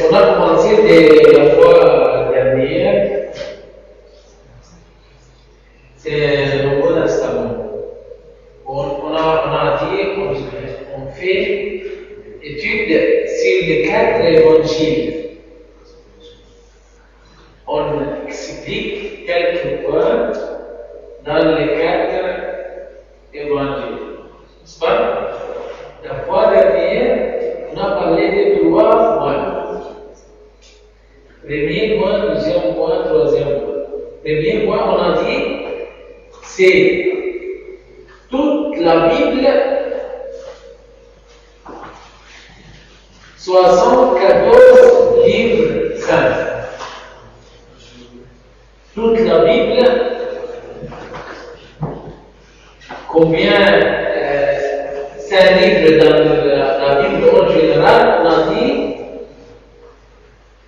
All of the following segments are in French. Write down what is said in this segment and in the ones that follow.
On a commencé dès la fois dernière, c'est le Nouveau Testament. On a dit qu'on fait étude sur les 4 évangiles. On explique quelques points dans les 4 évangiles. N'est-ce pas? La fois dernière, on a parlé de 3 points. Premier point, deuxième point, troisième point. Premier point, on a dit, c'est toute la Bible, 74 livres saints. Toute la Bible, combien 5 livres dans la Bible en général, on a dit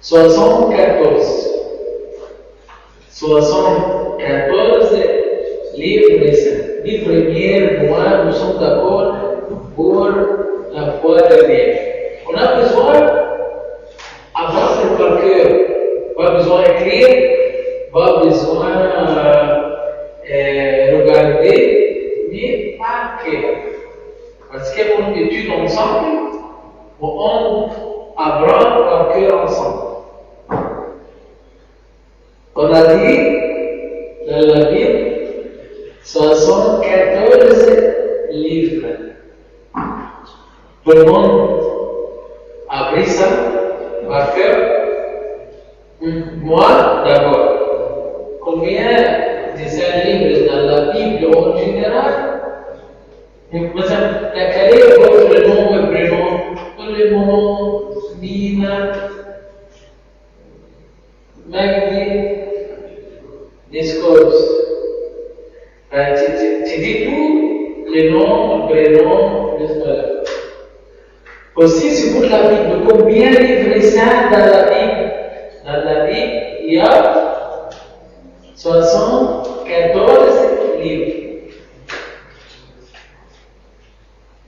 74. 74 livres saints. Les premiers mois, nous sommes d'accord pour la foi dernière. On a besoin d'avoir le par cœur, pas besoin d'écrire, pas besoin regarder, mais par cœur. Parce qu'on étudie ensemble, on apprend par cœur ensemble. On a dit dans la Bible 74 livres. Tout le monde a pris ça par cœur. Moi, d'abord. Combien de ces livres dans la Bible en général? مثلا quel est votre nom et prénom? Solomon, Nina, Maggie, Discours. Tu dis tous les noms, prénoms, etc. Aussi, c'est pour la Bible. Combien de livres saints dans la Bible? Dans la Bible, il y a 74 livres.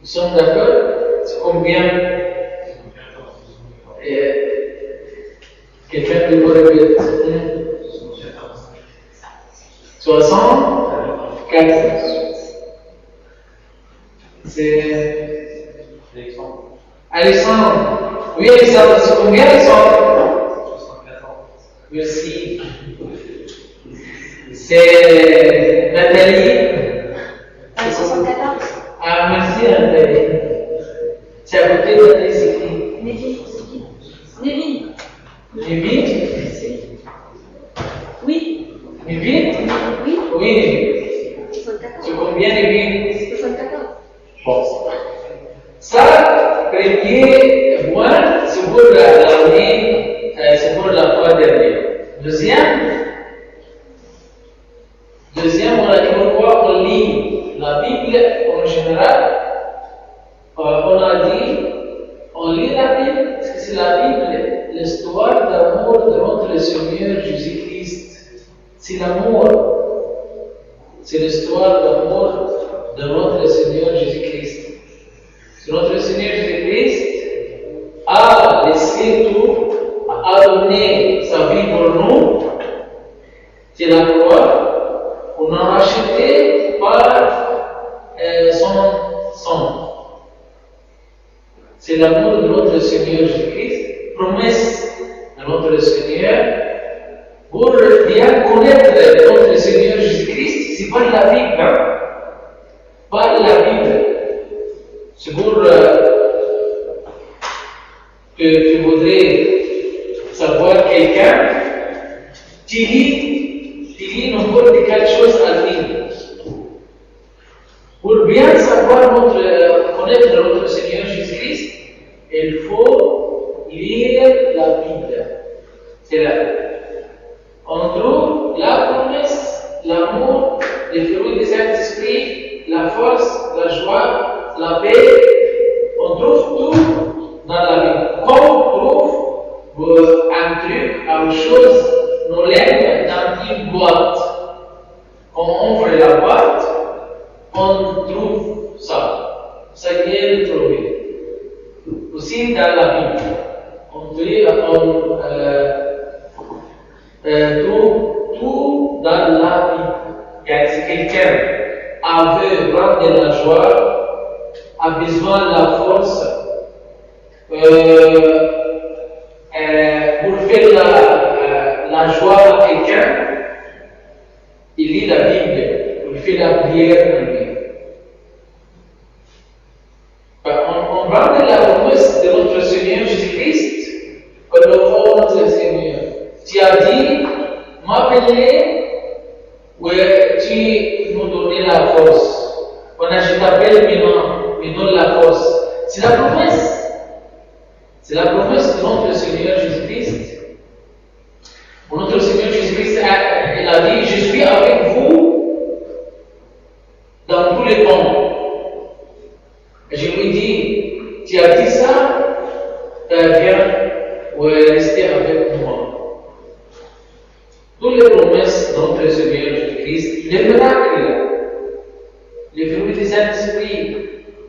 Nous sommes d'accord? C'est combien? Quelqu'un peut vous répéter? 74. C'est Alexandre. Oui, Alexandre, c'est combien, Alexandre? 74. Merci. C'est Nathalie. 74. Ah, merci Nathalie. C'est à côté de Nathalie, c'est qui? Lévi. Lévi? Oui. Lévi? Oui. Oui. 74. C'est combien Lévi? 74. Bon. Ça, premier point, c'est pour l'année, c'est pour la fois dernière. Deuxième, on a dit pourquoi on lit la Bible en général. On a dit, on lit la Bible parce que c'est la Bible, l'histoire d'amour de notre Seigneur Jésus-Christ. C'est l'amour. C'est l'histoire d'amour de notre Seigneur Jésus-Christ. Notre Seigneur Jésus-Christ a laissé tout, a donné sa vie pour nous. C'est la croix. On a racheté par son sang. C'est l'amour de notre Seigneur Jésus-Christ, promesse de notre Seigneur. Pour bien connaître notre Seigneur Jésus-Christ, c'est par la Bible. Hein? Par la Bible. C'est pour que tu voudrais savoir quelqu'un, tu lis n'importe quelle chose à lire. Pour bien savoir connaître notre Seigneur Jésus-Christ, il faut lire la Bible. C'est là. On trouve la promesse, l'amour, les fruits du Saint-Esprit, la force, la joie, la paix. On trouve tout dans la Bible. Comme on trouve un truc, une chose, nous l'aime dans une boîte. Quand on ouvre la boîte, on trouve ça. Ça vient de trouver. Aussi dans la Bible, on dit tout dans la Bible. Si quelqu'un avait vraiment de la joie, a besoin de la force pour faire la joie à quelqu'un, il lit la Bible, il fait la prière pour lui. On parle de la promesse de notre Seigneur Jésus-Christ, que nous notre Seigneur. Tu as dit, m'appeler, oui, tu nous donnes la force. On a je t'appelle maintenant, me donne la force. C'est la promesse. C'est la promesse de notre Seigneur Jésus-Christ. Notre Seigneur Jésus-Christ, il a dit, je suis avec vous dans tous les temps. Et je lui dis, tu as dit ça, viens rester avec moi. Toutes les promesses de notre Seigneur Jésus-Christ, les miracles, les fruits du Saint-Esprit,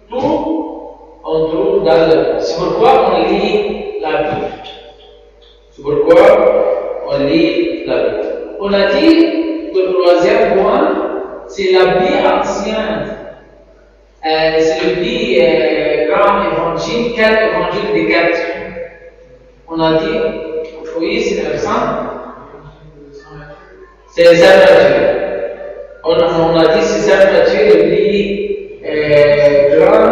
tout on trouve dans la Bible. C'est pourquoi on lit la Bible. C'est pourquoi on lit la Bible. On a dit que le troisième point, c'est la Bible ancienne. C'est le dit grand évangile, 4 évangiles des 4. On a dit, oui, c'est le sang. C'est Saint Matthieu. On a dit, c'est Saint Matthieu, le dit grand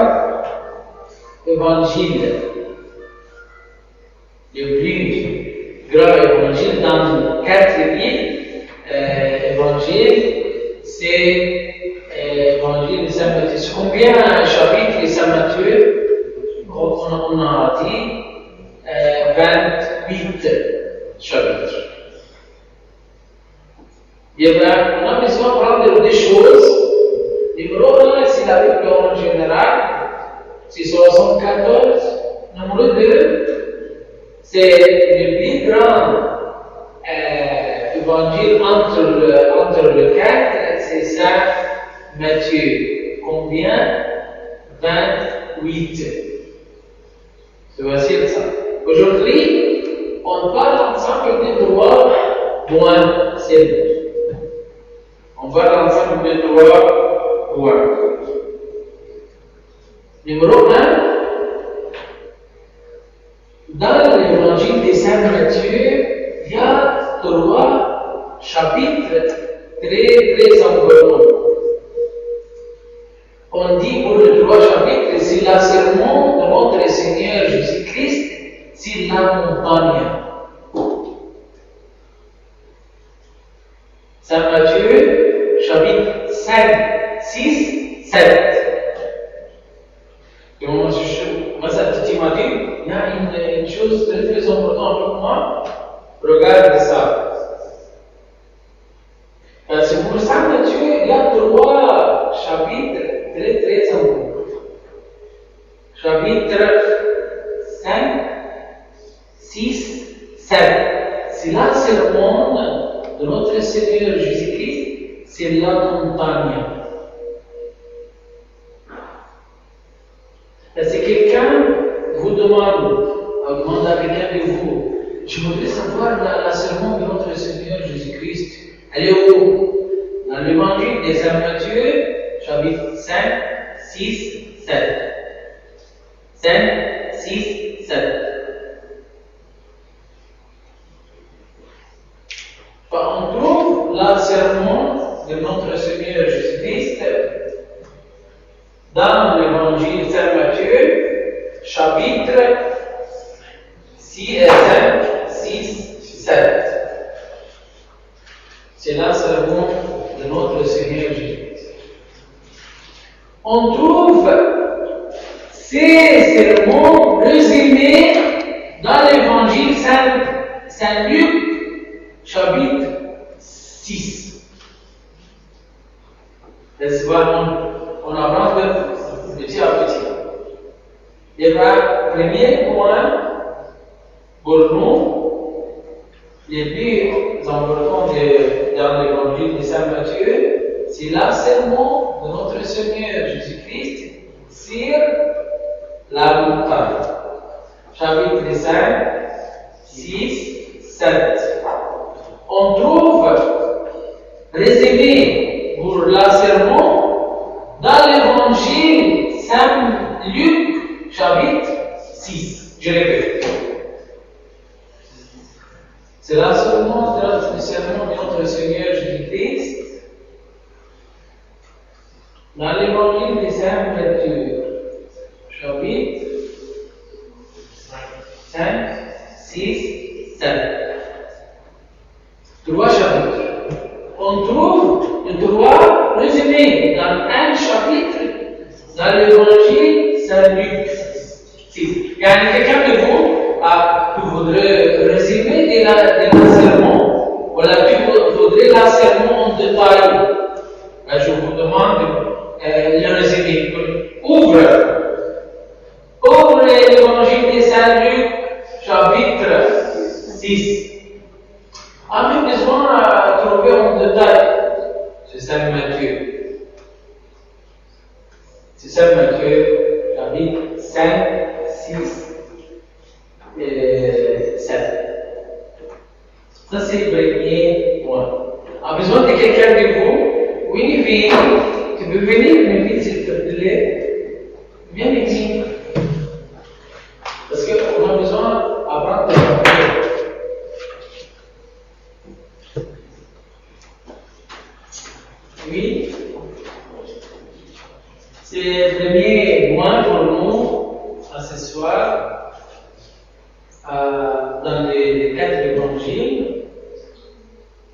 évangile. Le plus grand évangile dans 4 évangiles, c'est l'évangile de Saint Matthieu. C'est combien un chapitre de Saint Matthieu? On a dit 28 chapitres. Et bien, on a besoin de prendre des choses. Numéro 1, c'est la Bible en général, c'est 74. Numéro 2, c'est le plus grand évangile entre le 4, c'est Saint Matthieu. Combien? 28. C'est facile ça. Aujourd'hui, on parle ensemble de 3 points seulement. On parle ensemble de 3 points. Numéro 1, dans l'évangile de Saint Matthieu, il y a 3 chapitres très importants. On dit pour les 3 chapitres, c'est la sermon de notre Seigneur Jésus-Christ sur la montagne. Saint Matthieu, chapitre 5, 6, 7. Et moi, ça m'a dit, il y a une chose très importante pour moi. Regarde ça. C'est pour Saint Matthieu, il y a 3 chapitres très importants. Chapitre 5, 6, 7. C'est la sermon de notre Seigneur Jésus-Christ, c'est la montagne. Si quelqu'un vous demande à quelqu'un de vous, je voudrais savoir la sermon de notre Seigneur Jésus-Christ, elle est où? Dans l'évangile de Saint Matthieu, chapitre 5, 6, 7. 5, 6, 7. On trouve la sermon de notre Seigneur Jésus-Christ dans l'évangile de Saint Matthieu, chapitre 5, 6, 7. C'est la sermon de notre Seigneur Jésus-Christ. On trouve ces sermons résumés dans l'évangile Saint Luc, chapitre 6. N'est-ce pas? On avance de petit à petit. Et le premier point pour nous, les plus importants dans l'évangile de Saint Matthieu, c'est la sermon de notre Seigneur Jésus-Christ sur la montagne. Chapitre 5, 6, 7. On trouve résumé pour la sermon dans l'évangile Saint-Luc, chapitre 6. Je répète. C'est la sermon de notre Seigneur Jésus-Christ dans l'évangile de Saint Matthieu, chapitre 5, 6, 7. 3 chapitres. On trouve les 3 résumés dans un chapitre dans l'évangile Saint-Luc 6. Il y a quelqu'un de vous qui voudrait résumer de la sermon, voilà, qui voudrait la sermon en détail. Je vous demande le résumé. Ouvre l'évangile de Saint-Luc, chapitre 6. On a besoin de trouver en détail. C'est Saint Matthieu. C'est Saint Matthieu, chapitre 5, 6 et 7. Ça, c'est le premier point. On a besoin de quelqu'un de vous. Oui, tu peux venir, mais vite, s'il te plaît. Viens ici. Parce qu'on a besoin d'apprendre à parler. Oui. C'est le premier point pour nous à ce soir dans les 4 évangiles.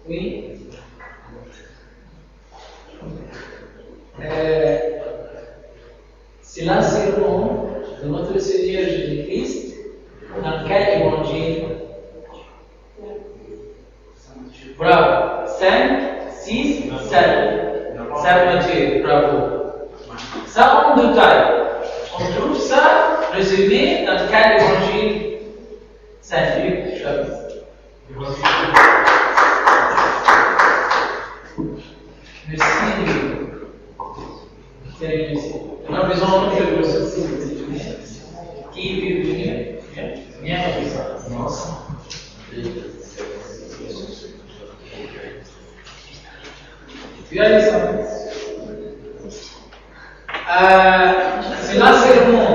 Oui. C'est la sermon de notre Seigneur Jésus-Christ dans quel évangile? Bravo. 5, 6, 7. Saint Matthieu, bravo. Ça en détail. On trouve ça résumé dans quel évangile? Saint-Luc, chapitre. Merci. On a besoin de ressources. Qui peut venir? Viens. Viens ici. C'est la sermon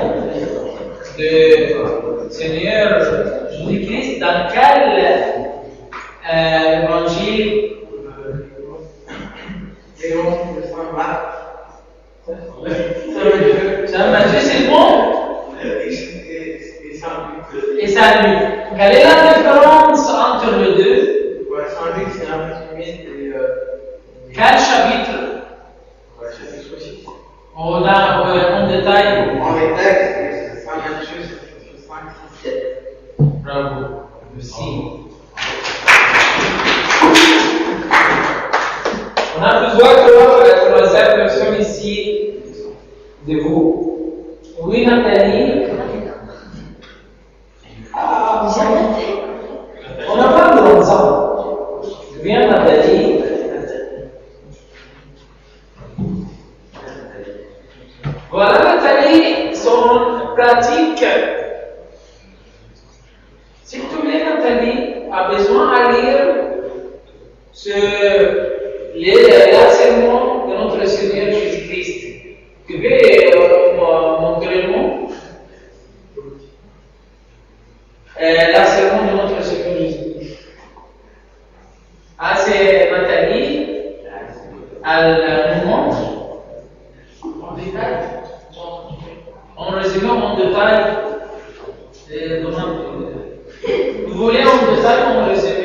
du Seigneur Jésus-Christ dans quel évangile? Saint Matthieu, c'est bon? Et Saint-Luc. Quelle est la différence entre les deux? Saint-Luc, c'est un résumé de. Quel chapitre? Chapitre 6. On a en détail. En détail, c'est Saint Matthieu, chapitre 5, 6, 7. Bravo. Merci. On a besoin de la troisième personne ici de vous. Oui, Nathalie. On n'a pas de ensemble. Viens, Nathalie. Voilà, Nathalie, son pratique. S'il te plaît, Nathalie a besoin de lire la sermon de notre Seigneur Jésus-Christ. Tu peux montrer le mot? La sermon de notre Seigneur Jésus-Christ. Ah, c'est Nathalie. Elle nous montre en détail. En résumé, en détail. Vous voulez en détail ou en résumé?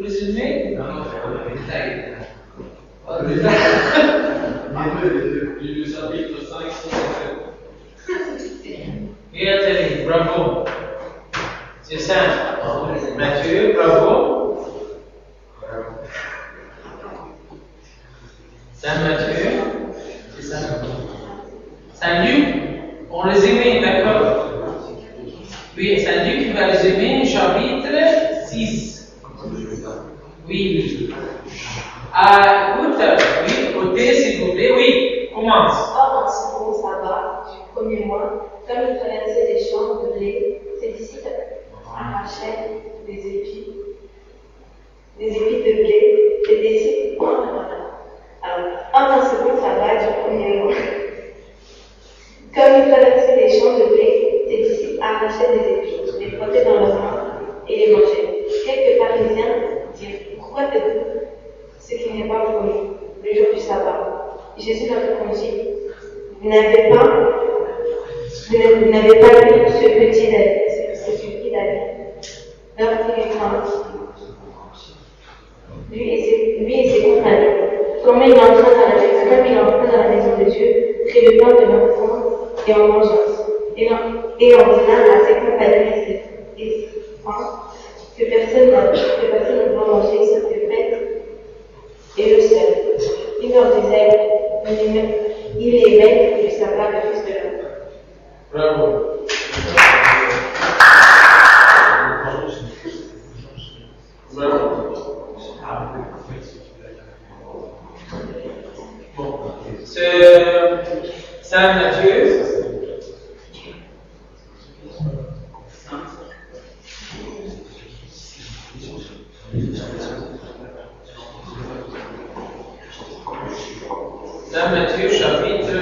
Résumé? Non, en détail. En détail. Du chapitre 5, 6, 7. Bien, Nathalie, bravo. C'est ça. Mathieu, bravo. Saint Matthieu, c'est ça. Saint-Luc, on résumé, d'accord? Oui, Saint-Luc va résumer chapitre 6. Oui. Écoute, oui, côté, s'il vous plaît, oui, commence. premier mois, comme il traversait des champs de blé, ses disciples arrachaient des épis de blé. Les disciples, un second sabbat du premier mois. Comme il traversait des champs de blé, ses disciples arrachaient des épis, les frottaient dans leurs mains et les mangeaient. Quelques pharisiens dirent: pourquoi faites-vous ce qui n'est pas pour nous, le jour du sabbat? Jésus leur répondit: vous n'avez pas lu ce petit David, leur fut lui et ses compagnons. Comme il entra dans la maison de Dieu, prit le pain de l'enfant et en mangea. Et ordonna à ses compagnons et ses enfants que personne ne doit manger sauf le prêtre et le seul. Il leur disait: il est maître du sabbat, le Fils de l'homme. Bravo. Bon, c'est Saint Matthieu. Saint Matthieu, chapitre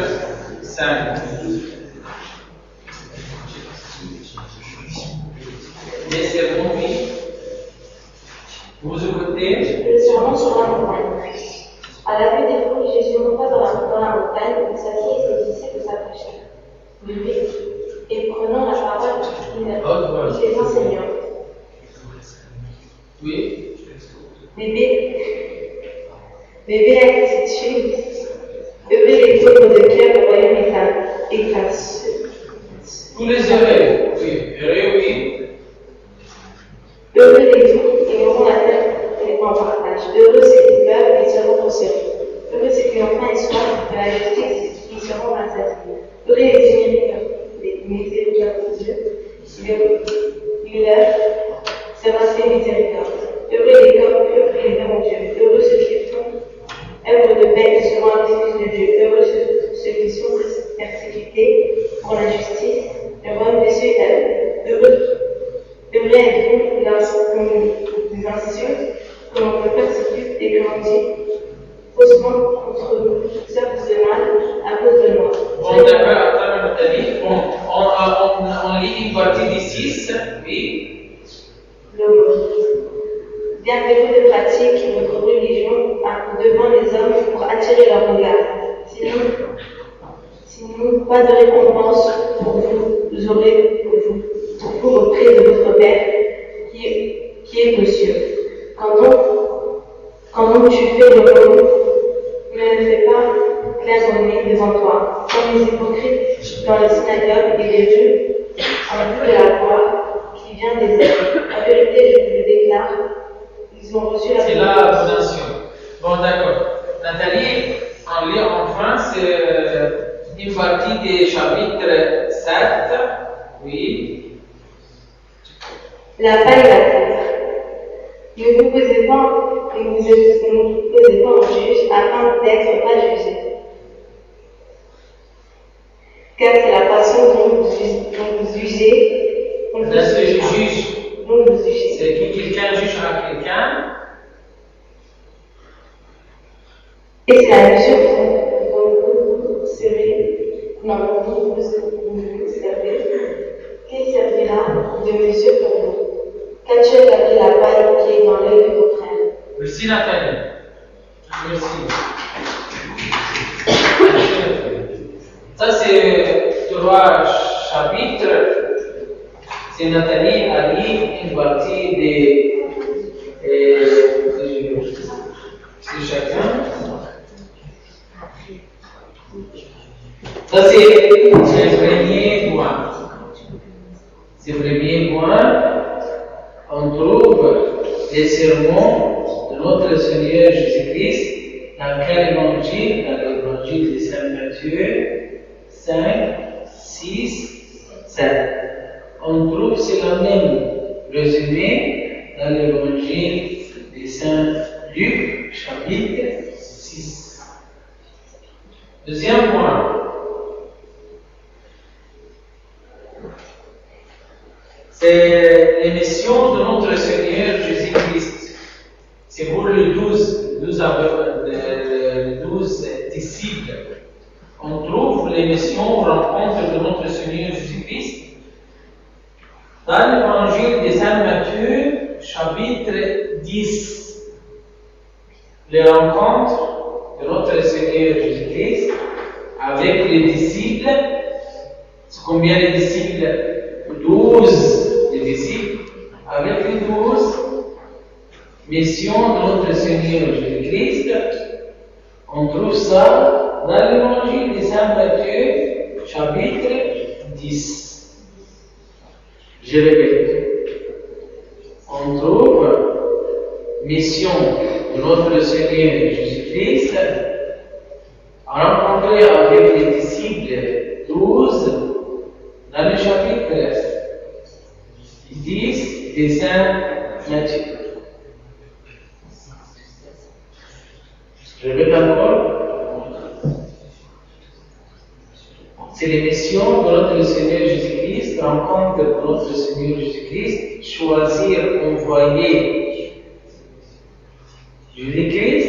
5. Les sermons, oui. Vous écoutez? Le sermon sur la montagne. À la vue des foules, Jésus monta dans la montagne, où s'assit et ses disciples s'approchèrent de lui. Et prenant la parole, il les enseigna. Oui. Bébé attitude, heureux les pauvres de cœur, le royaume est à ceux. Vous les heureux, oui. Heureux, oui. Heureux les doux, ils auront la terre et les en partage. Heureux ceux qui pleurent, ils seront consolés. Heureux ceux qui ont faim et soif de la justice, ils seront rassasiés. Heureux les miséricordieux, il leur sera fait miséricorde. Heureux les corps purs, ils verront Dieu. Heureux ceux qui font œuvre de paix, ils seront les fils de Dieu. Heureux ceux qui sont persécutés pour la justice, le royaume des cieux est à eux. Heureux êtes-vous lorsqu'on vous insulte, que l'on vous persécute et que l'on dit faussement contre vous, sorte de mal à cause de moi. Bon, d'accord, attends, Nathalie. On lit une partie du 6, oui. Gardez-vous de pratiquer votre religion devant les hommes pour attirer leur regard. Sinon, pas de récompense pour vous aurez pour vous auprès de votre Père qui est aux cieux. Quand donc tu fais le bon, ne le fais pas clairement devant toi, comme les hypocrites dans les synagogues et les rues, en vue de la gloire qui vient des hommes. En vérité, je vous le déclare, ils ont reçu la C'est la nation. Bon, d'accord. Nathalie, on lit enfin, c'est une partie du chapitre 7. Oui. La paix et la terre. Ne vous posez pas en juge afin d'être pas jugé. Car c'est la façon dont vous jugez. Là, c'est juge. Dont vous jugez. C'est que quelqu'un juge à quelqu'un. Et c'est la mesure dont vous serez, vous servez, qui servira de mesure pour vous. Qu'as-tu regardé la paille qui est dans l'œil de ton frère? Merci Nathalie. Merci. Ça c'est 3 chapitres. C'est Nathalie a lu une partie de chacun. Ça c'est le premier point. C'est le premier point. On trouve les sermons de notre Seigneur Jésus-Christ dans quel évangile? Dans l'évangile de Saint Matthieu 5, 6, 7. On trouve c'est le même résumé dans l'évangile de Saint Luc, chapitre 6. Deuxième point. on trouve les missions rencontres de notre Seigneur Jésus-Christ dans l'évangile de Saint Matthieu, chapitre 10. Les rencontres de notre Seigneur Jésus-Christ avec les disciples. C'est combien les disciples? 12 les disciples. Avec les 12 missions de notre Seigneur Jésus-Christ, on trouve ça dans l'évangile de Saint Matthieu, chapitre 10. Je répète. On trouve mission de notre Seigneur Jésus-Christ rencontré avec les disciples 12 dans le chapitre 10 de Saint Matthieu. Je répète encore. C'est les missions de notre Seigneur Jésus-Christ, rencontre de notre Seigneur Jésus-Christ, choisir, envoyer Jésus-Christ,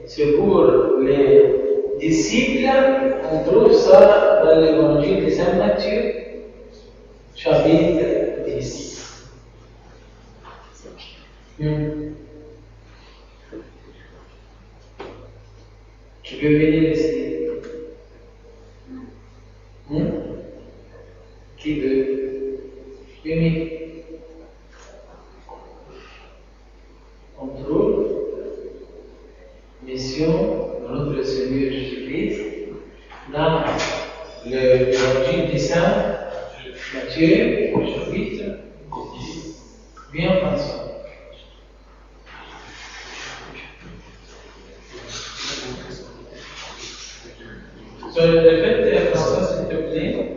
c'est pour les disciples. On trouve ça dans l'évangile de Saint Matthieu, chapitre 10. Tu peux venir ici. Qui veut venir? On trouve mission de notre Seigneur Jésus-Christ dans l'évangile de Saint Matthieu, chapitre 10. Bien pensé. Répète François, s'il te plaît.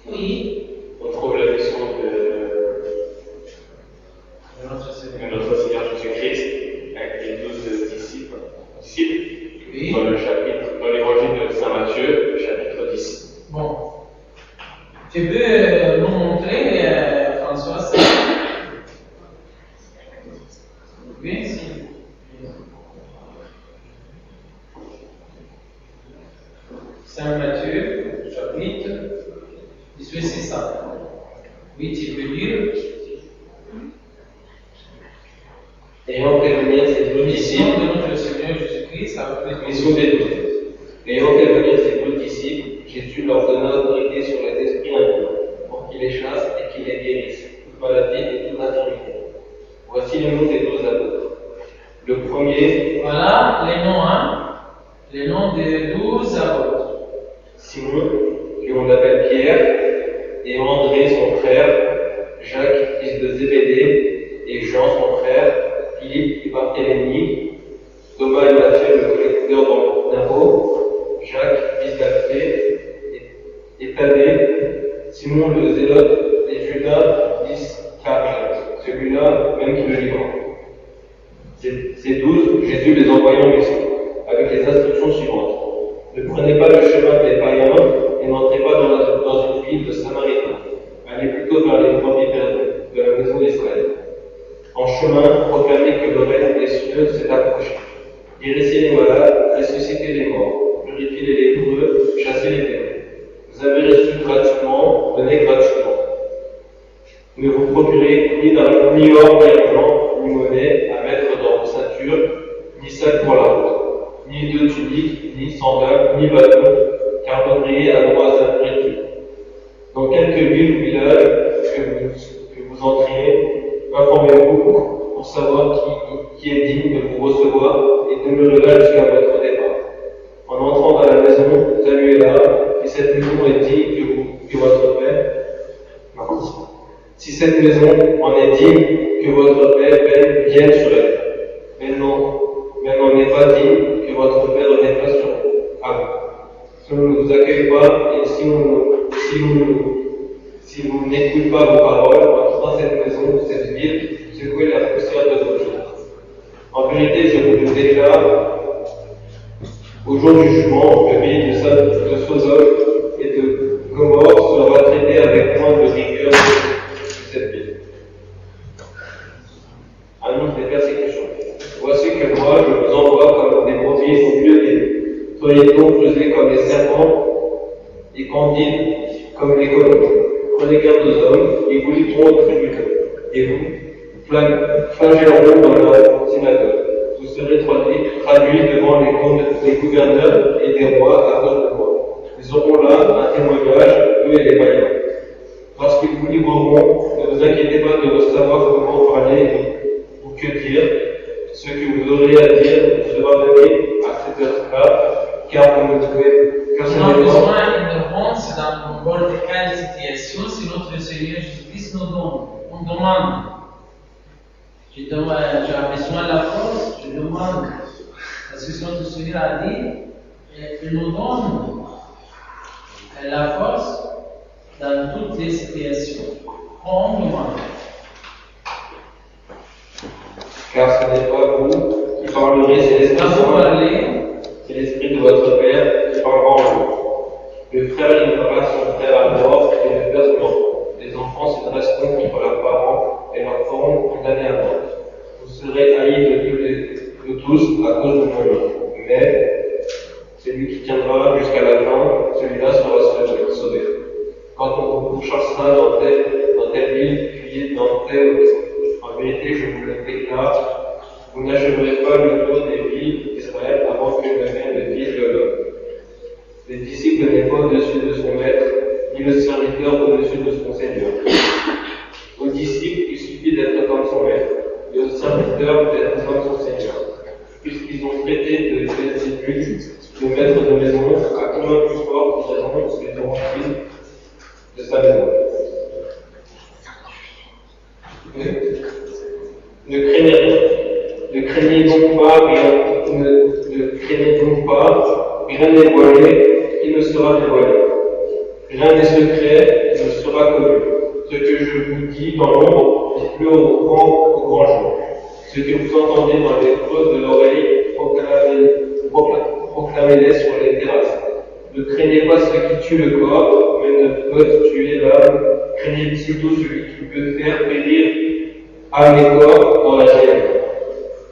Oui. On trouve la mission de notre Seigneur Jésus-Christ avec les 12 disciples Oui. dans l'évangile de Saint Matthieu, chapitre 10. Bon. Tu peux nous montrer, François, ça? Oui, si. Saint Matthieu, chapitre 18, c'est ça. Oui, tu peux lire. Ayant fait venir ces 12 Mission disciples, de notre Seigneur Jésus-Christ avec les mission des 12. Ayant fait venir ces 12 disciples, Jésus leur donna autorité sur les esprits immondes, pour qu'ils les chassent et qu'ils les guérissent, toute maladie et toute infirmité. Voici les noms des 12 apôtres. Le premier, Voilà les noms, les noms des 12 apôtres. Simon, qu'on appelle Pierre, et André, son frère, Jacques, fils de Zébédée, et Jean, son frère, Philippe et Barthélemy, Thomas et Matthieu, le collecteur d'impôts, Jacques, fils d'Alphée, et Thaddée, Simon le Zélote, et Judas, fils d'Iscariote, celui-là même qui le livra. Ces 12, Jésus les envoya en mission, avec les instructions suivantes. Ne prenez pas le chemin des païens et n'entrez pas dans une ville de Samaritains. Allez plutôt vers les brebis perdues de la maison d'Israël. En chemin, proclamez que le règne des cieux s'est approché. Guérissez les malades, ressuscitez les morts, purifiez les lépreux, chassez les démons. Vous avez reçu gratuitement, donnez gratuitement. Ne vous procurez ni or, ni argent, ni monnaie à mettre dans vos ceintures, ni sac pour la route, ni de tunique, ni sandales, ni bâton, car vous devriez à droite à vertu. Dans quelque ville ou village que vous entriez, informez-vous pour savoir qui est digne de vous recevoir et demeurez là jusqu'à votre départ. En entrant dans la maison, saluez-la, et cette maison est digne que votre Père. Si cette maison en est digne, que votre Père vienne sur elle. Mais n'en est pas digne, que votre Père ne vienne pas sur vous. Si on ne vous accueille pas, et si vous n'écoutez pas vos paroles, entrez dans cette maison, cette ville, secouez la poussière de vos jours. En vérité, je vous le déclare, au jour du jugement, le pays de Sodome et de Gomorrhe sera traité avec moins de rigueur que cette ville. Annonce des persécutions. Voici que moi, je vous envoie comme des brebis au Soyez donc rusés comme les serpents et candides comme les colons. Prenez garde aux hommes, et vous livreront au tribunal. Et vous flagelleront dans leur synagogue. Vous serez traduits devant les gouverneurs et des rois à cause de moi. Ils auront là un témoignage, eux et les païens. Lorsqu'ils vous livreront, ne vous inquiétez pas de savoir comment parler ou que dire. Ce que vous aurez à dire vous sera donné à cette heure-là, car vous ne pouvez. Car ce On a n'est pas. besoin d'une réponse dans n'importe quelle situation si notre Seigneur Jésus-Christ nous donne. On demande. J'ai besoin de la force, je demande. Parce que notre Seigneur a dit, il nous donne la force dans toutes les situations. On demande. Car ce n'est pas vous qui parlerez, Quand vous parlez, c'est l'Esprit de votre Père qui parlera en vous. Le frère livrera son frère à mort et le père son enfant. Les enfants se dresseront contre leurs parents et leur feront condamner à mort. Vous serez haïs de tous à cause de mon nom. Mais celui qui tiendra jusqu'à la fin, celui-là sera sauvé. Quand on vous pourchassera dans telle ville, puis dans telle autre, en vérité, je vous le déclare, vous n'achèverez pas le tour des villes d'Israël avant que ne vienne le Fils de l'homme. Le disciple n'est pas au-dessus de son maître, ni le serviteur au-dessus de son Seigneur. Au disciple, il suffit d'être comme son maître, et au serviteur d'être comme son Seigneur. Puisqu'ils ont traité de Belzébul, le maître de maison, à combien plus forte raison seront-ils de sa maison. Ne craignez rien. Ne craignez donc pas rien n'est voilé, qui ne sera dévoilé. Rien n'est secret, qui ne sera connu. Ce que je vous dis dans l'ombre, dites-le au grand jour. Ce que vous entendez dans les creux de l'oreille, proclamez-les sur les terrasses. Ne craignez pas ce qui tue le corps, mais ne peut tuer l'âme. Craignez plutôt celui qui peut faire périr âme et corps dans la chair.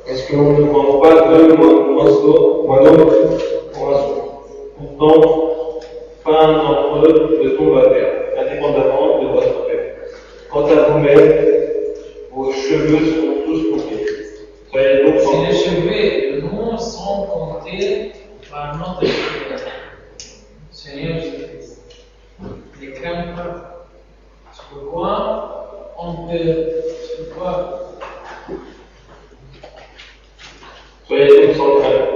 Est-ce que l'on ne vend pas deux moineaux pour un sou? Pourtant, pas un d'entre eux ne tombe à terre, indépendamment de votre père. Quant à vous-même, vos cheveux seront tous comptés. Soyez donc si les cheveux nous sont comptés par notre Seigneur Jésus-Christ. Ne crains pas. C'est pourquoi on peut. C'est pourquoi. Soyez donc sans crainte.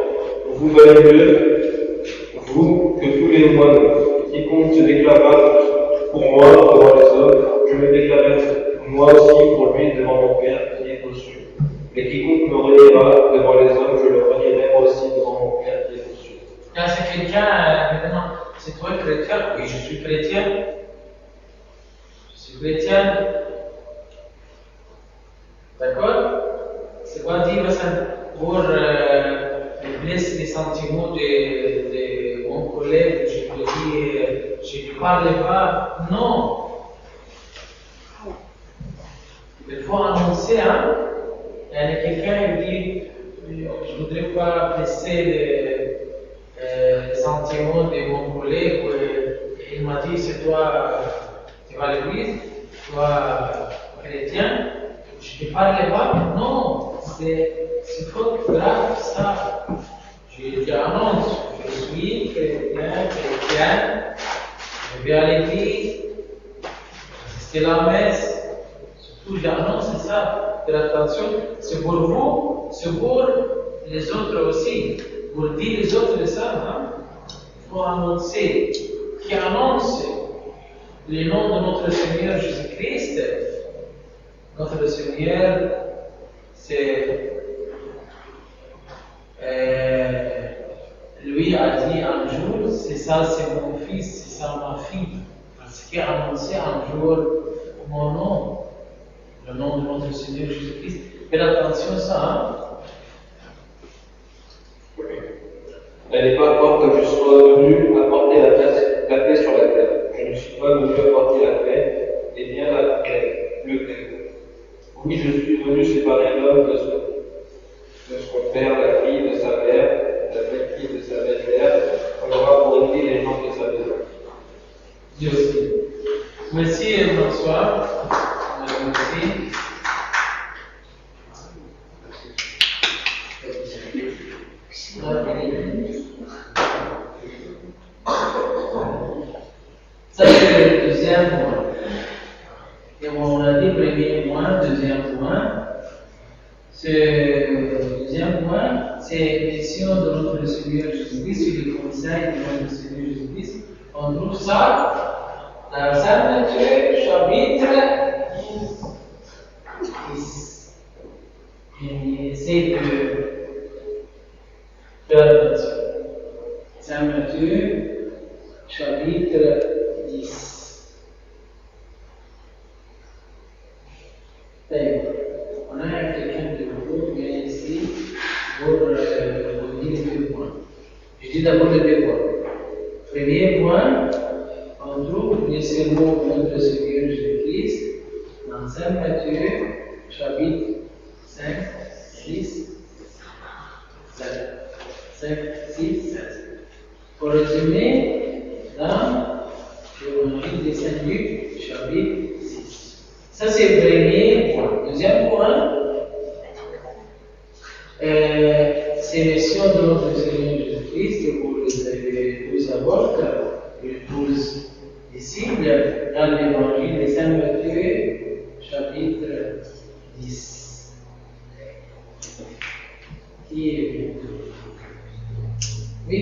Vous valez mieux, vous, que tous les moineaux. Quiconque se déclarera pour moi devant les hommes, je me déclarerai moi aussi pour lui devant mon Père qui est aux cieux. Mais quiconque me reniera devant les hommes, je le renierai moi aussi devant mon Père qui est aux cieux. Quand c'est quelqu'un, maintenant, c'est toi chrétien? Oui, je suis chrétien. Je suis chrétien. D'accord? C'est quoi dire ça pour blesser les sentiments de mon collègue? Je peux dire, je ne parle pas. Non. Il faut annoncer, hein? Il y a quelqu'un qui dit, je ne voudrais pas blesser les sentiments de mon collègue. Il m'a dit, c'est toi, tu vas à l'église, toi, chrétien. Je ne parle pas, non, c'est trop grave ça. J'annonce, je suis chrétien, je vais à l'église, c'est la messe, surtout j'annonce ça, faites attention, c'est pour vous, c'est pour les autres aussi, pour dire les autres ça, hein? Il faut annoncer, qui annonce le nom de notre Seigneur Jésus-Christ. Notre Seigneur, c'est lui a dit un jour, c'est ça, c'est mon fils, c'est ça ma fille, parce qu'il a annoncé un jour mon nom, le nom de notre Seigneur Jésus-Christ. Faites attention à ça, hein? N'allez pas croire que je sois venu apporter la paix sur la terre. Je ne suis pas venu apporter la paix, et bien la paix, le paix. Oui, je suis venu séparer l'homme de son père, la fille de sa mère, la belle-fille de sa belle-mère, Ça, c'est le deuxième point. Et on a dit premier point, deuxième point. Ce deuxième point, c'est mission de notre Seigneur Jésus-Christ sur les conseils de notre Seigneur Jésus-Christ. On trouve ça dans Saint Matthieu, chapitre 10. Et c'est que faire attention. Saint Matthieu, chapitre 10. On a quelqu'un de nouveau qui vient ici pour vous dire les 2 points. Je dis d'abord les 2 points. Premier point, on trouve les sermons de notre Seigneur Jésus-Christ dans Saint Matthieu, chapitre 5, 6, 7. 5, 6, 7. Pour résumer, dans l'Évangile de Saint-Luc, chapitre 6. Ça, c'est le premier point. Deuxième point, c'est mission de notre Seigneur Jésus-Christ pour les 12 apôtres, les 12 disciples, dans l'Évangile de Saint-Matthieu, chapitre 10. Qui est bientôt? Oui.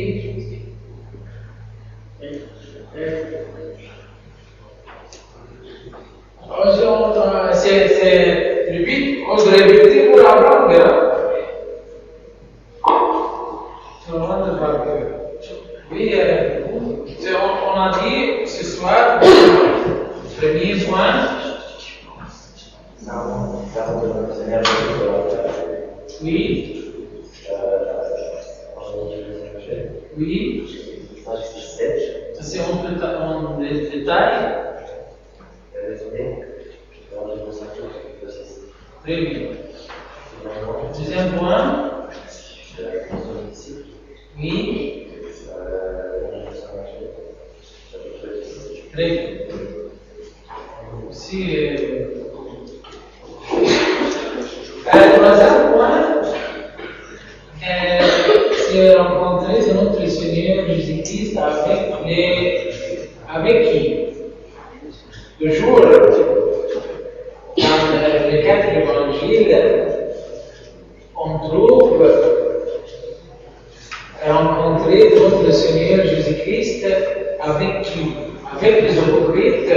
C'est le but, on se répète pour apprendre. Oui, on a dit ce soir, premier point. Oui. Oui. Ça c'est en détail. Très bien. Deuxième point. Oui. Très bien. Aussi, troisième point, c'est rencontrer notre Seigneur Jésus-Christ avec qui? Toujours, dans les 4 évangiles, on trouve rencontrer notre Seigneur Jésus-Christ avec qui? Avec les hypocrites.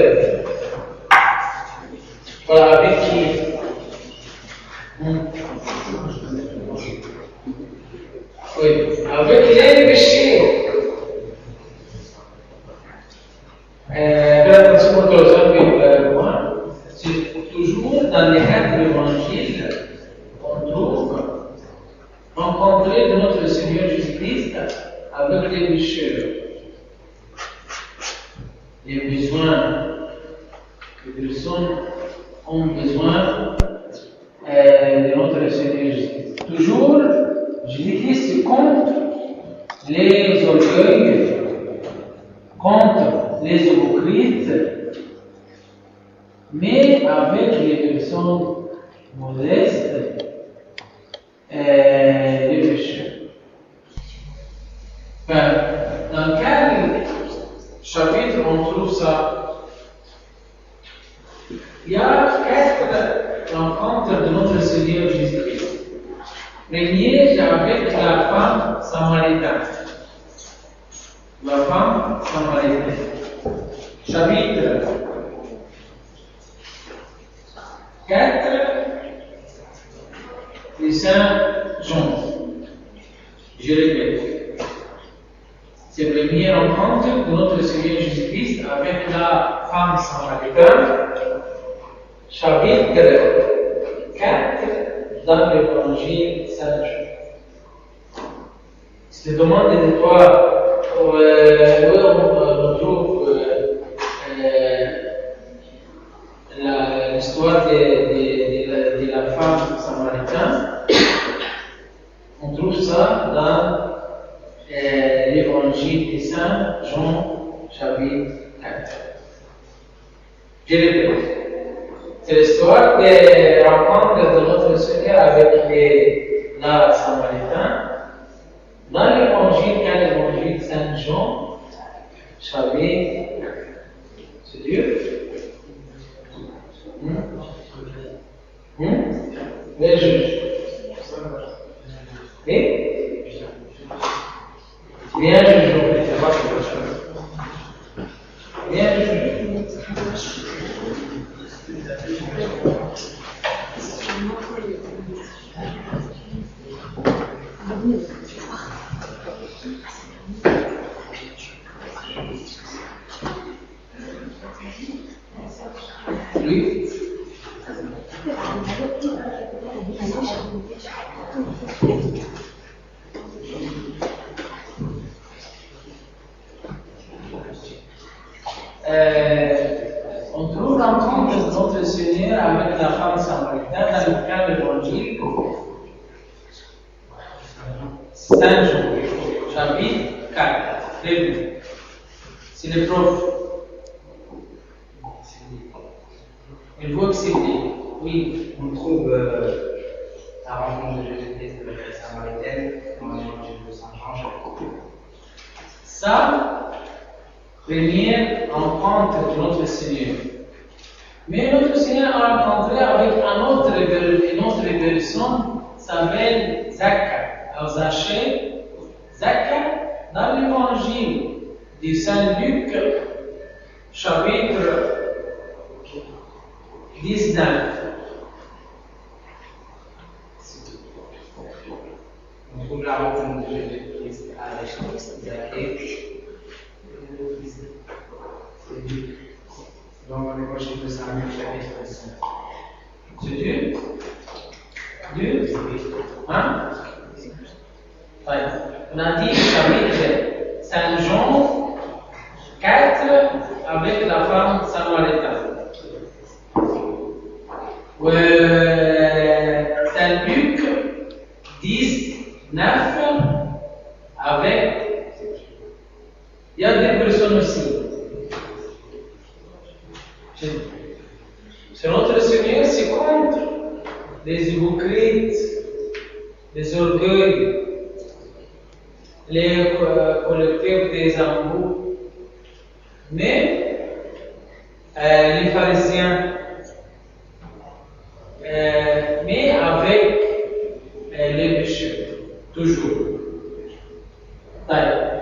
Voilà, avec qui? Oui, avec les péchés. Faites attention pour que les moi. C'est toujours dans les 4 évangiles, on trouve rencontrer notre Seigneur Jésus-Christ avec les pécheurs. Les besoins, les personnes ont besoin de notre Seigneur Jésus-Christ. Toujours, Jésus-Christ contre les orgueils, contre les hypocrites, mais avec les personnes modestes et les pécheurs. Dans quel chapitre on trouve ça? Il y a 4 rencontres de notre Seigneur Jésus-Christ. Premier, c'est avec la femme samaritaine. La femme samaritaine. Chapitre 4, de Saint Jean. Je répète. C'est la première rencontre de notre Seigneur Jésus-Christ avec la femme samaritaine. Chapitre 4 dans l'Évangile de Saint Jean. Je te demande de toi où on trouve l'histoire de la femme samaritaine. On trouve ça dans l'Évangile de Saint Jean, chapitre 4. Je répète. C'est l'histoire des rencontres de notre Seigneur avec la Samaritaine dans l'Évangile Jean, chapitre. C'est dur? Les juges. Et? Bien jugé. Bien jugé. Oui. On trouve l'encontre de notre Seigneur avec la femme samaritaine dans le cas de l'Évangile Saint Jean, chapitre 4. Début. C'est le prof. Il faut accepter. Oui. On trouve la rencontre de Jésus-Christ avec la Samaritaine dans l'évangile de Saint Jean, chapitre 2. Ça, première rencontre de notre Seigneur. Mais notre Seigneur a rencontré avec une autre personne, s'appelle Zacchae. Alors Zacchae, dans l'évangile de Saint Luc, chapitre 19. On trouve la rencontre de Jésus-Christ avec Zacchae. Dans l'évangile de Saint Luc, chapitre 5. C'est Dieu? Dieu? Hein? Ouais. On a dit chapitre Saint Jean 4 avec la femme samaritaine. Saint Luc 19 avec. Il y a des personnes aussi. C'est notre Seigneur, c'est contre les hypocrites, les orgueils, les collecteurs des embouts, mais les pharisiens, mais avec les pécheurs, toujours.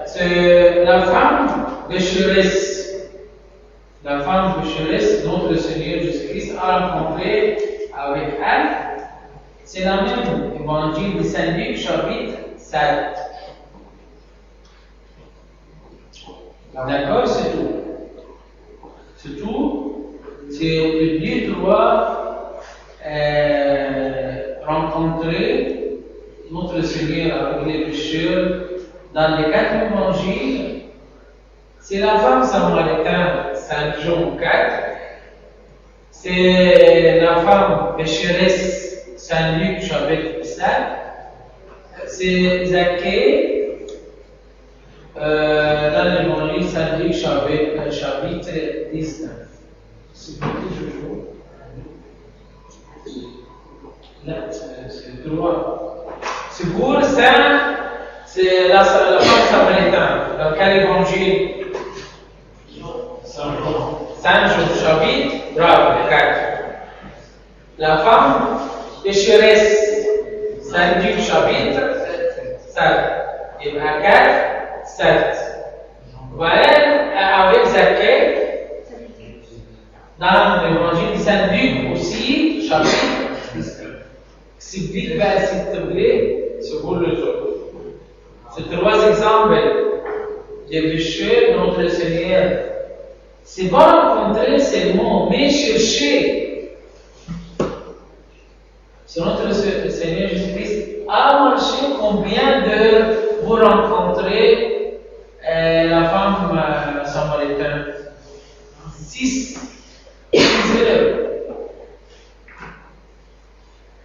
C'est la femme pécheresse. La femme pécheresse, notre Seigneur Jésus-Christ a rencontré avec elle. C'est la même évangile de Saint Luc, chapitre 7. D'accord, c'est tout. C'est tout. C'est au public doit rencontrer notre Seigneur avec les pécheurs dans les 4 évangiles. C'est la femme samaritaine, Saint Jean 4. C'est la femme pécheresse, Saint Luc, chapitre 7. C'est Zacchae, dans l'évangile Saint Luc, chapitre 19. C'est pour toujours. Là, c'est droit. C'est pour Saint, c'est la femme samaritaine. Dans quel évangile? Saint Jean, chapitre 4. La femme pécheresse, Saint Luc, chapitre 7. Et à 4, 7. Voilà, avec Zacchae, dans l'évangile de Saint Luc aussi, chapitre 10. S'il te plaît, c'est pour le jour. Ces 3 exemples des pécheurs de notre Seigneur. C'est pas rencontrer seulement, mais chercher. C'est notre Seigneur Jésus-Christ a marché combien d'heures pour rencontrer la femme samaritaine? 6 heures.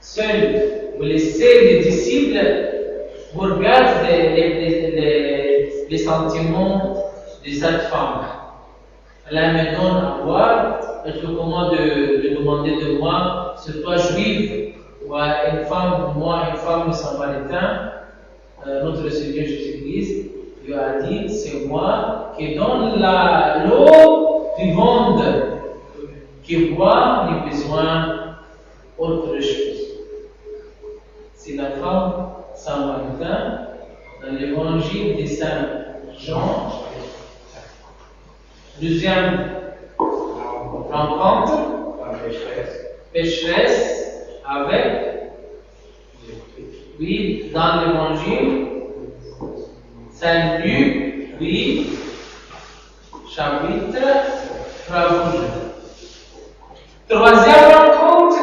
Seuls, vous laissez les disciples vous regardez les sentiments de cette femme. Elle me donne à boire, elle te commande de demander de moi, c'est toi juive, ou une femme, moi, une femme samaritaine, notre Seigneur Jésus-Christ, lui a dit, c'est moi qui donne l'eau du monde, qui voit les besoins autre chose. C'est la femme samaritaine dans l'évangile de Saint Jean. Deuxième rencontre, pécheresse avec, oui, dans l'évangile, Saint Luc, oui, chapitre 3. Troisième rencontre,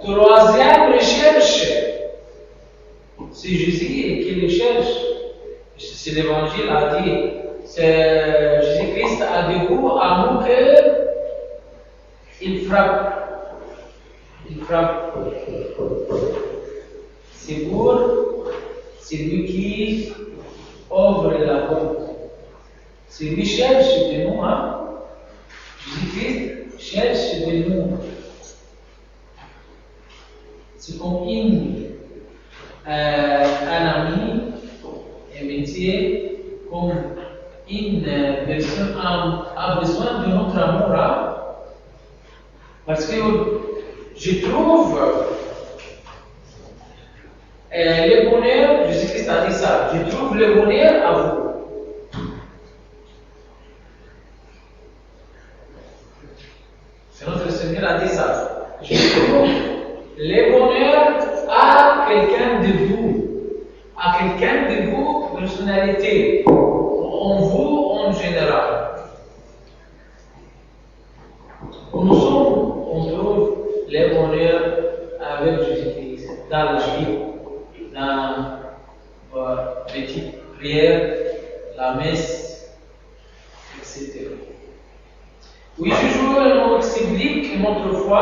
troisième recherche. C'est Jésus qui les cherche. C'est l'évangile a dit. C'est Jésus-Christ a des goûts à mon cœur. Il frappe. Il frappe. C'est pour celui qui ouvre la porte. C'est lui cherche de nous, hein? Jésus-Christ cherche de nous. C'est comme un ami, un métier, comme une personne a besoin de notre amour. Hein? Parce que je trouve le bonheur, Jésus-Christ a dit ça, je trouve le bonheur à vous. C'est notre Seigneur a dit ça. Je trouve le bonheur à quelqu'un de vous, à quelqu'un de vous, personnalité, en vous en général. Nous sommes, on trouve le bonheur avec Jésus-Christ dans la vie, dans la petite prière, la messe, etc. Oui, je joue notre civique, notre foi.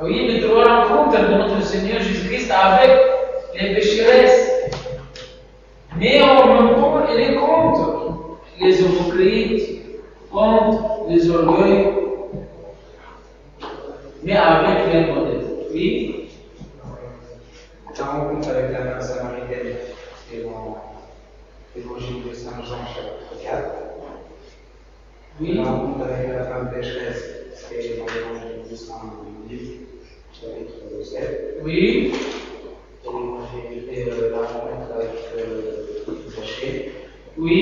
Oui, les trois rencontres de notre Seigneur Jésus-Christ avec les pécheresses. Mais en même temps, il est contre les hypocrites, contre les orgueils, mais avec les modèles. Oui. La rencontre avec la femme samaritaine, c'est dans l'évangile de Saint Jean, chapitre 4. Oui. La rencontre avec la femme pécheresse, c'est dans l'évangile de Saint Luc, chapitre 7. Oui. Et la rencontre avec Zachée. Oui.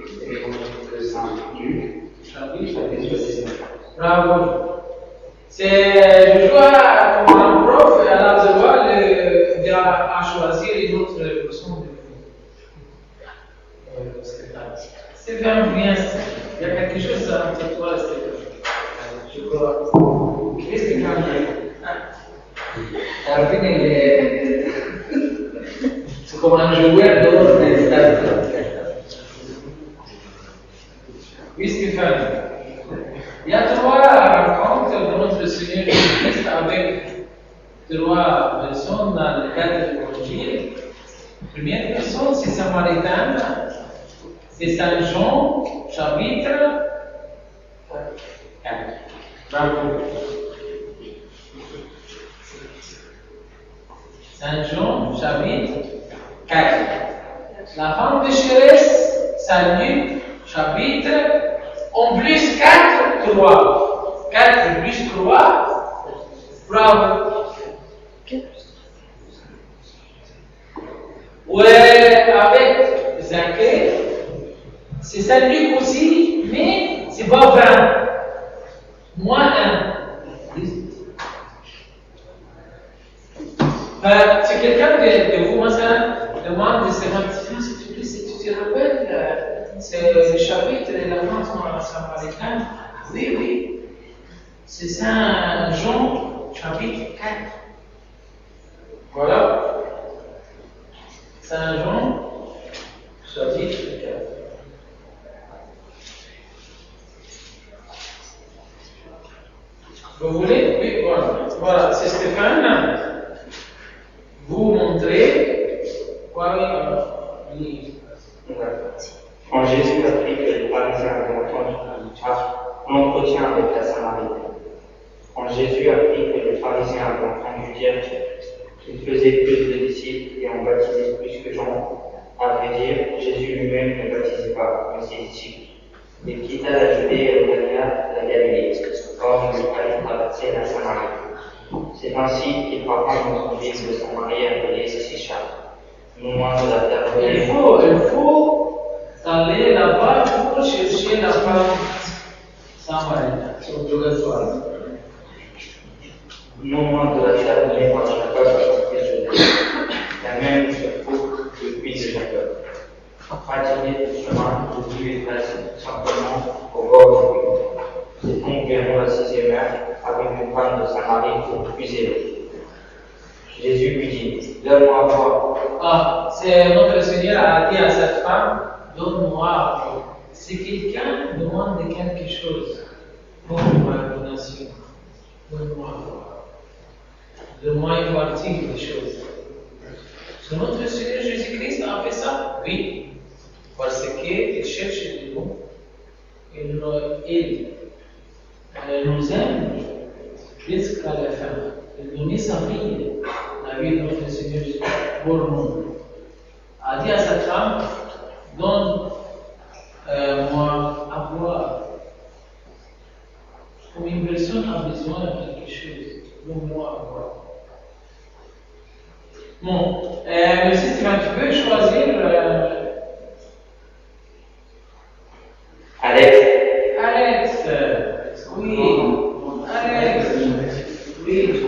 C'est l'évangile de Saint Luc, chapitre 19. Bravo. C'est, je vois comme un prof à la devoir à choisir une autre leçon de Stéphane. Stéphane, viens. Il y a quelque chose entre toi et Stéphane. Je crois. Qu'est-ce que tu as dit? C'est comme un joueur dehors des stades. Oui, Stéphane. Il y a trois rencontres de notre Seigneur Jésus-Christ avec trois personnes dans le cadre de l'Évangile. La première personne, c'est Samaritaine, c'est Saint Jean, chapitre 4. Bravo. Saint Jean, chapitre 4. La femme pécheresse, Saint Luc, chapitre en plus 4, 3. 4 plus 3, bravo. Ouais, avec Zachée, c'est Saint Luc aussi, mais c'est pas 20. Moins 1. Si quelqu'un de vous, demande de se rendre, s'il te plaît, si tu te rappelles, c'est le chapitre de la femme samaritaine. Oui. C'est Saint Jean, chapitre 4. Voilà. Saint Jean, chapitre 4. Vous voulez? Oui, voilà. Voilà, c'est Stéphane. Vous montrez quoi? Quand Jésus apprit que les pharisiens avaient entendu un entretien avec la Samaritaine, quand Jésus apprit que les pharisiens avaient entendu dire qu'il faisait plus de disciples et en baptisait plus que Jean, avait vrai dire, Jésus lui-même ne baptisait pas, mais ses disciples. Il quitta la Judée et revenia la Galilée. Or, il lui fallait traverser la Samarie. C'est ainsi qu'il frappa dans une ville de Samarie appelée Sychar, non loin de la terre de Il faut aller là-bas pour chercher la femme samaritaine. C'est obligatoire. Non loin de la terre donnée par Jacob à son fils Joseph, la même époque depuis de Jacob. Fatigué du chemin, Jésus est assis simplement au bord du puits. C'était environ la 6e heure, avec une femme de Samarie pour puiser l'eau. Jésus lui dit, donne-moi à boire. Ah, c'est notre Seigneur a dit à cette femme, donne-moi à boire. Si quelqu'un demande quelque chose, donne-moi une donation, donne-moi à boire. Donne-moi une partie des choses. Est-ce que notre Seigneur Jésus-Christ a fait ça? Oui. Parce qu'il cherche de nous. Il nous aime jusqu'à la fin. Il donne sa vie, la vie de notre Seigneur Jésus pour nous. A dit à cette femme, donne-moi à boire. Comme une personne a besoin de quelque chose, donne-moi à boire. Bon, monsieur Stéphane, tu peux choisir Alex, oui. Alex, oui.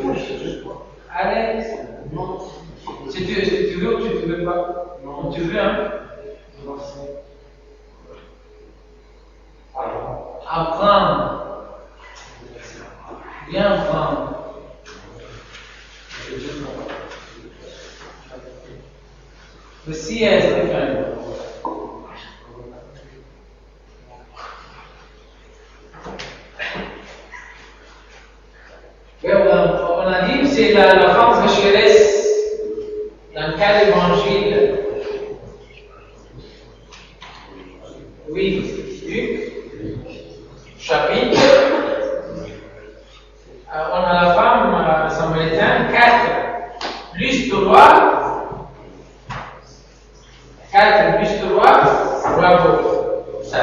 Alex, non. Si tu veux ou tu ne veux pas? Non, tu veux, hein? Apprendre. Bien apprendre. Aussi, Stéphane. On a dit que c'est la femme pécheresse. Dans quel évangile? Oui, Luc, chapitre. On a la femme samaritaine, 4 plus 3. 4 plus 3, bravo. 7.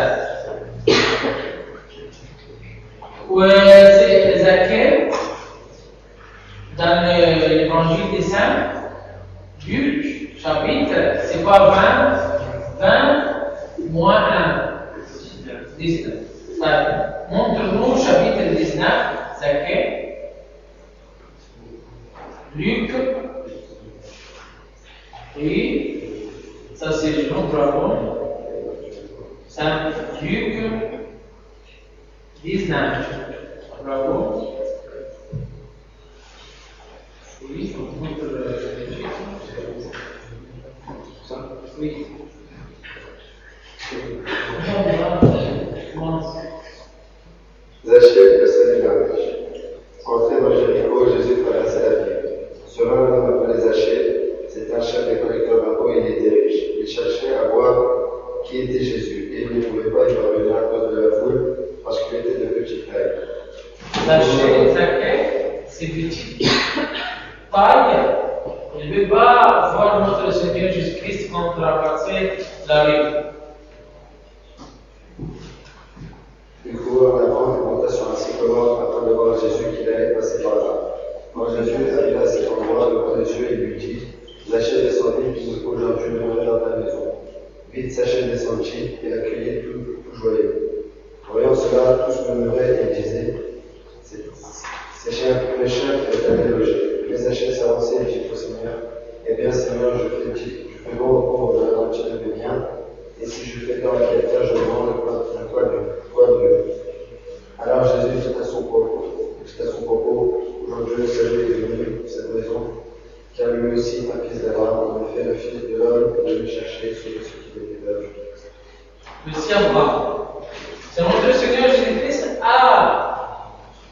C'est Zaché, dans l'évangile des Saints, Luc, chapitre, c'est quoi 20 moins 1, 19. Montre-nous chapitre 19, Zaché, Luc, oui, ça c'est le nom, bravo, Saint Luc, 19. Bravo. Oui, on montre le oui. Zachée, le salut de la riche. Entré dans Jéricho, Jésus traversait la ville. Sur un homme appelé Zachée, c'était un chef des collecteurs d'impôts et il était riche. Il cherchait à voir qui était Jésus et il ne pouvait pas y parvenir à cause de la foule parce qu'il était de petite taille. Zachée, c'est petit. Taille. Il ne veut pas voir notre Seigneur Jésus-Christ quand traverser la rue. Il courut en avant et monta sur un sycomore afin de voir Jésus qui allait passer par là. Quand Jésus arriva à cet endroit, le près des yeux, il lui dit, Zachée descendit, aujourd'hui demeurer dans ta maison. Vite Zachée descendit et l'accueillit tout joyeux. Voyant cela, tous murmuraient et disaient, c'est chez un pécheur qui est allé loger. Mais Zachée s'avançait et dit au Seigneur, eh bien Seigneur, je fais bon au pauvre de la moitié de mes biens, et si je fais tort à quelqu'un, je rends le poids de. Alors Jésus dit à son propos, aujourd'hui le salut est venu pour cette maison, car lui aussi est un fils d'Abraham. En effet, le fils de l'homme est venu chercher ceux qui étaient veuves. Merci Abraham. C'est notre Seigneur Jésus-Christ a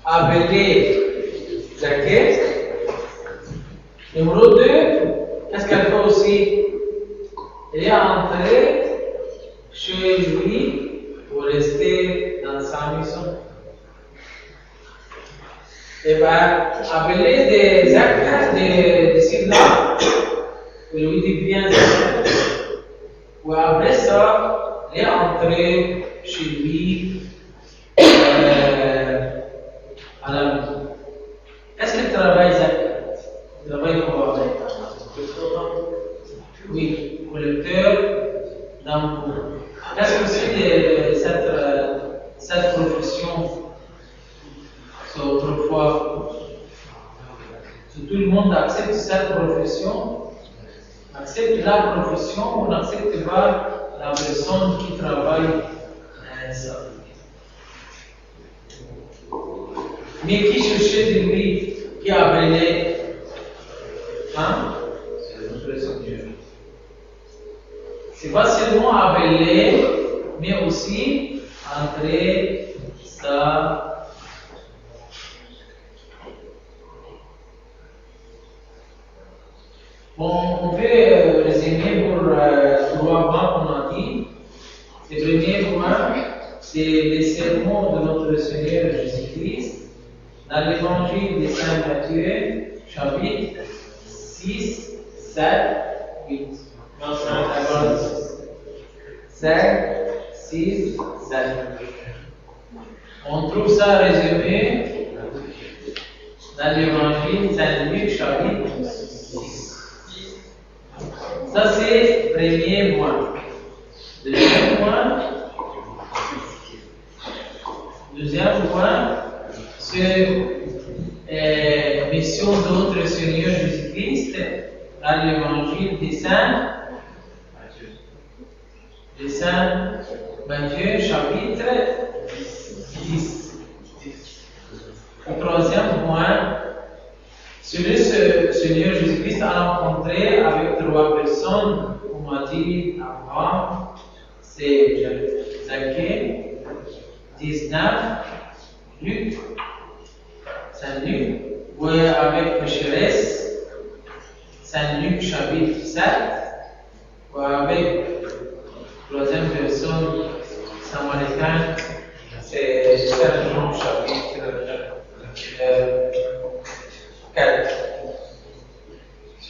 appelé Zachée. Numéro 2, qu'est-ce qu'elle fait aussi? Elle est entrée chez lui pour rester dans sa maison. Et bien, appeler des acteurs, des disciples, il lui dit bien, après ça, il est entré chez lui à la maison. Est-ce qu'il travaille, Zach? Il travaille quoi? Oui, collecteur d'impôts. Est-ce que c'est cette profession, autrefois, si tout le monde accepte cette profession, accepte la profession, on n'accepte pas la personne qui travaille ça. Mais qui cherchait de lui, qui appelait, hein? C'est pas seulement appeler, mais aussi entrer ça. Bon, on peut résumer pour 3 points qu'on a dit. Le premier point, c'est les sermons de notre Seigneur Jésus-Christ dans l'évangile de Saint Matthieu, chapitre 6, 7, 8. 5, 6, 7. On trouve ça résumé dans l'évangile de Saint Luc, chapitre 6. Ça, c'est le premier point. Deuxième point, c'est la mission de notre Seigneur Jésus-Christ dans l'évangile de Saint Matthieu, chapitre 10. Le troisième point, c'est le Seigneur Jésus-Christ a rencontré avec 3 personnes, on m'a dit avant, c'est Zaché, 19, Luc, Saint Luc, ou avec Pécheresse, Saint Luc, chapitre 7, ou avec troisième personne, Samaritain, c'est Saint Jean, chapitre 4.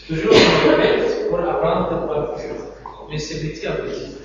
Toujours on répète pour apprendre par cœur, mais c'est petit à petit.